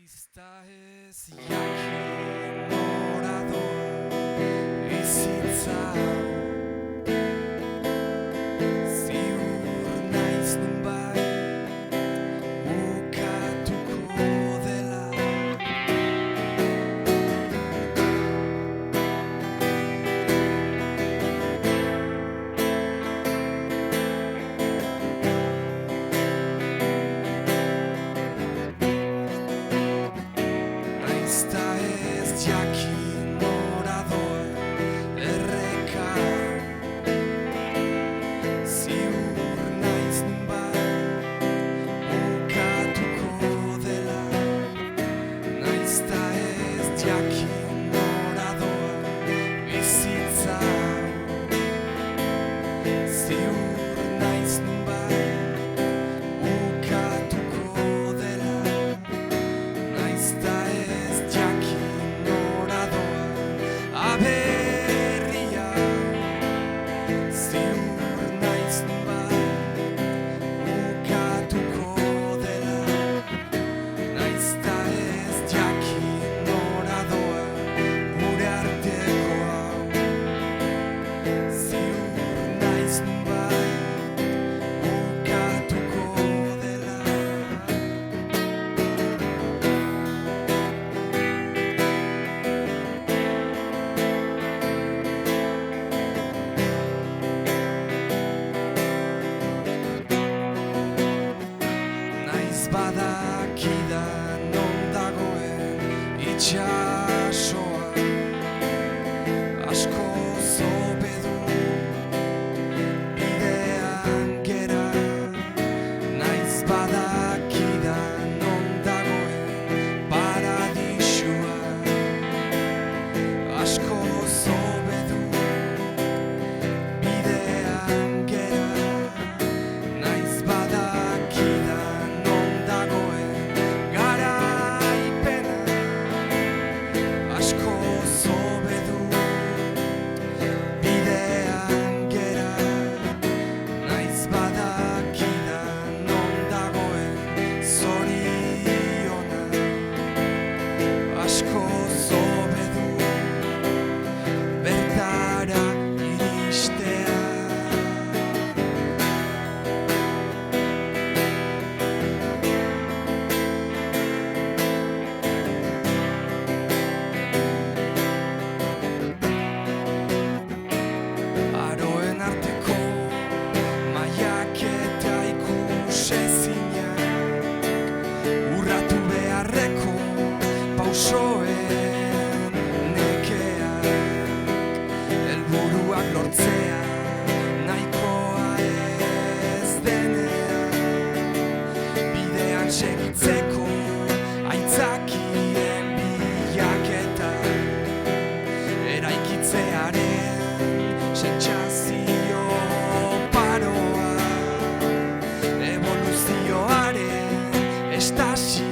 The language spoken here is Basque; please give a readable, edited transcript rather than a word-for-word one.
Naizta ez jakin nora doa bizitza, ziur naiz nonbait bukatuko dela. Naizta ez jakin nora doa erreka, ziur naiz nonbait bukatuko dela. Naizta ez jakin nora doa bizitza, ziur naiz nonbait bukatuko dela. Naizta ez jakin nora doa aberria, ziur naiz nonbait bukatuko dela. Naizta ez jakin nora doa gure arteko hau, ziur naiz nonbait bukatuko dela. Naiz badakida non dagoen itxasoa, askoz hobe du bidean gera. Naiz badakida non dagoen paradisua, askoz hobe du bidean gera. Naiz badakida non dagoen garaipena, askoz hobe du bidean gera. Naiz badakida non dagoen zoriona, askoz hobe du bertara iristea. Aroen arteko mailaketa ikusezinak, urratu beharreko pausoen nekeak, helburuak lortzea nahikoa ez denean, bidean segitzeko aitzakien bilaketa, eraikitzearen sentsazio paroa, eboluzioaren estasi